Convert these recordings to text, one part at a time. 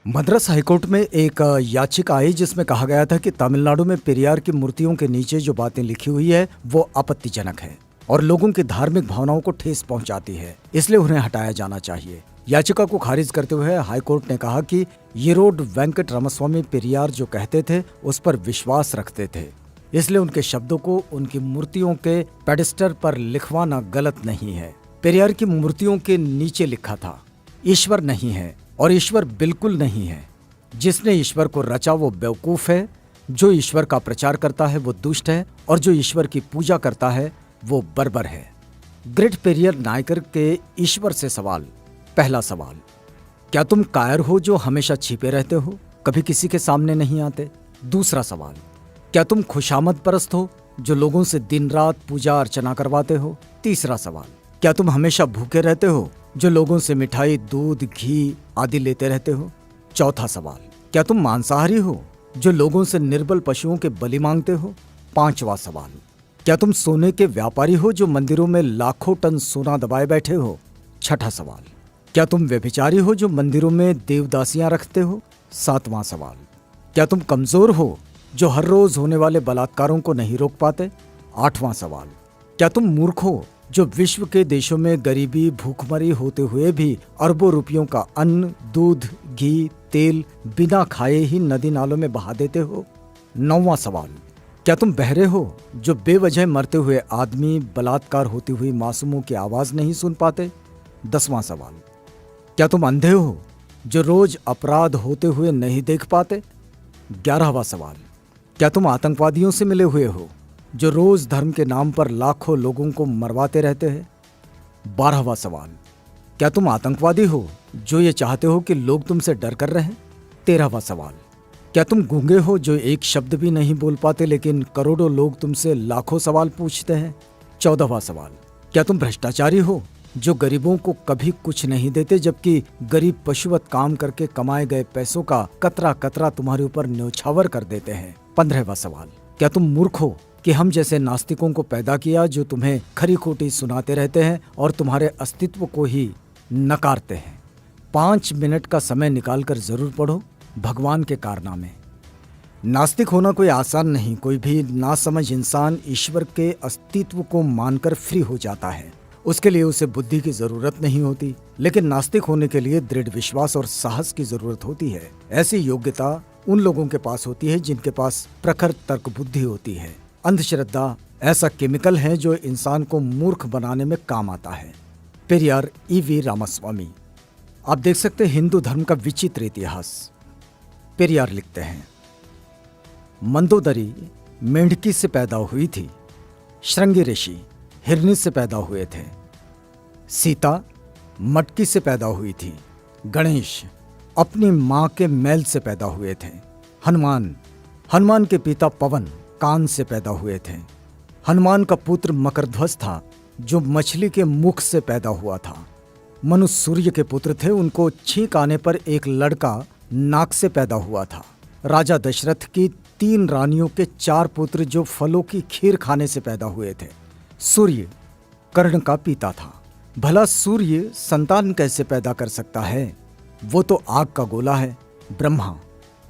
Madras high court में एक याचिका आई जिसमें कहा गया था कि तमिलनाडु में पेरियार की मूर्तियों के नीचे जो बातें लिखी हुई है वो आपत्तिजनक है और लोगों की धार्मिक भावनाओं को ठेस पहुंचाती है, इसलिए उन्हें हटाया जाना चाहिए। याचिका को खारिज करते हुए हाईकोर्ट ने कहा कि येरोड वेंकट रामास्वामी पेरियार जो कहते थे उस पर विश्वास रखते थे, इसलिए उनके शब्दों को उनकी मूर्तियों के पेडेस्टल पर लिखवाना गलत नहीं है। पेरियार की मूर्तियों के नीचे लिखा था, ईश्वर नहीं है और ईश्वर बिल्कुल नहीं है। जिसने ईश्वर को रचा वो बेवकूफ है, जो ईश्वर का प्रचार करता है वो दुष्ट है और जो ईश्वर की पूजा करता है वो बर्बर है। ग्रेट पेरियर नायकर के ईश्वर से सवाल। पहला सवाल, क्या तुम कायर हो जो हमेशा छिपे रहते हो, कभी किसी के सामने नहीं आते? दूसरा सवाल, क्या तुम खुशामद परस्त हो जो लोगों से दिन रात पूजा अर्चना करवाते हो? तीसरा सवाल, क्या तुम हमेशा भूखे रहते हो जो लोगों से मिठाई, दूध, घी आदि लेते रहते हो? चौथा सवाल, क्या तुम मांसाहारी हो जो लोगों से निर्बल पशुओं के बलि मांगते हो? पांचवा सवाल, क्या तुम सोने के व्यापारी हो जो मंदिरों में लाखों टन सोना दबाए बैठे हो? छठा सवाल, क्या तुम व्यभिचारी हो जो मंदिरों में देवदासियां रखते हो? सातवां सवाल, क्या तुम कमजोर हो जो हर रोज होने वाले बलात्कारों को नहीं रोक पाते? आठवां सवाल, क्या तुम मूर्ख हो जो विश्व के देशों में गरीबी, भूखमरी होते हुए भी अरबों रुपयों का अन्न, दूध, घी, तेल बिना खाए ही नदी नालों में बहा देते हो? नौवां सवाल, क्या तुम बहरे हो जो बेवजह मरते हुए आदमी, बलात्कार होती हुई मासूमों की आवाज नहीं सुन पाते? 10वां सवाल, क्या तुम अंधे हो जो रोज अपराध होते हुए नहीं देख पाते? 11वां सवाल, क्या तुम आतंकवादियों से मिले हुए हो जो रोज धर्म के नाम पर लाखों लोगों को मरवाते रहते हैं? 12वां सवाल, क्या तुम आतंकवादी हो जो ये चाहते हो कि लोग तुमसे डर कर रहें? 13वां सवाल, क्या तुम गूंगे हो जो एक शब्द भी नहीं बोल पाते लेकिन करोड़ों लोग तुमसे लाखों सवाल पूछते हैं? 14वां सवाल, क्या तुम भ्रष्टाचारी हो जो गरीबों को कभी कुछ नहीं देते जबकि गरीब पशुवत काम करके कमाए गए पैसों का कतरा कतरा तुम्हारे ऊपर न्योछावर कर देते हैं? 15वां सवाल, क्या तुम मूर्ख हो कि हम जैसे नास्तिकों को पैदा किया जो तुम्हें खरी खोटी सुनाते रहते हैं और तुम्हारे अस्तित्व को ही नकारते हैं? 5 मिनट का समय निकालकर जरूर पढ़ो भगवान के कारनामे। नास्तिक होना कोई आसान नहीं। कोई भी नासमझ इंसान ईश्वर के अस्तित्व को मानकर फ्री हो जाता है, उसके लिए उसे बुद्धि की जरूरत नहीं होती, लेकिन नास्तिक होने के लिए दृढ़ विश्वास और साहस की जरूरत होती है। ऐसी योग्यता उन लोगों के पास होती है जिनके पास प्रखर तर्क बुद्धि होती है। अंधश्रद्धा ऐसा केमिकल है जो इंसान को मूर्ख बनाने में काम आता है। पेरियार ईवी रामास्वामी। आप देख सकते हैं हिंदू धर्म का विचित्र इतिहास। पेरियार लिखते हैं, मंदोदरी मेंढकी से पैदा हुई थी, श्रृंगी ऋषि हिरनी से पैदा हुए थे, सीता मटकी से पैदा हुई थी, गणेश अपनी मां के मैल से पैदा हुए थे, हनुमान के पिता पवन कान से पैदा हुए थे, हनुमान का पुत्र मकरध्वज था जो मछली के मुख से पैदा हुआ था, मनु सूर्य के पुत्र थे, उनको छींक आने पर एक लड़का नाक से पैदा हुआ था, राजा दशरथ की 3 रानियों के 4 पुत्र जो फलों की खीर खाने से पैदा हुए थे, सूर्य कर्ण का पिता था। भला सूर्य संतान कैसे पैदा कर सकता है? वो तो आग का गोला है।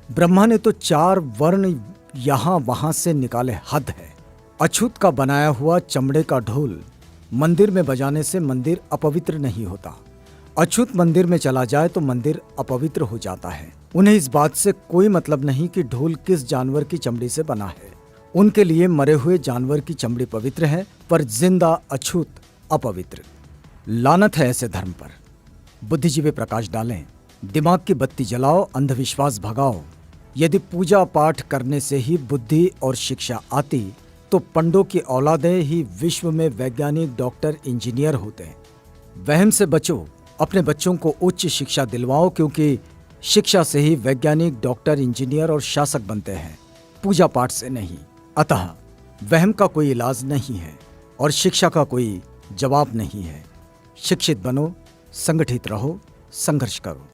ब्रह्मा ने तो 4 वर्ण यहां वहां से निकाले, हद है। अछूत का बनाया हुआ चमड़े का ढोल मंदिर में बजाने से मंदिर अपवित्र नहीं होता। अछूत मंदिर में चला जाए तो मंदिर अपवित्र हो जाता है। उन्हें इस बात से कोई मतलब नहीं कि ढोल किस जानवर की चमड़ी से बना है। उनके लिए मरे हुए जानवर की चमड़ी पवित्र है पर जिंदा अछूत अपवित्र। लानत है ऐसे धर्म पर। बुद्धिजीवी प्रकाश डालें, दिमाग की बत्ती जलाओ, अंधविश्वास भगाओ। यदि पूजा पाठ करने से ही बुद्धि और शिक्षा आती तो पंडों की औलादें ही विश्व में वैज्ञानिक, डॉक्टर, इंजीनियर होते। वहम से बचो, अपने बच्चों को उच्च शिक्षा दिलवाओ क्योंकि शिक्षा से ही वैज्ञानिक, डॉक्टर, इंजीनियर और शासक बनते हैं, पूजा पाठ से नहीं। अतः वहम का कोई इलाज नहीं है और शिक्षा का कोई जवाब नहीं है। शिक्षित बनो, संगठित रहो, संघर्ष करो।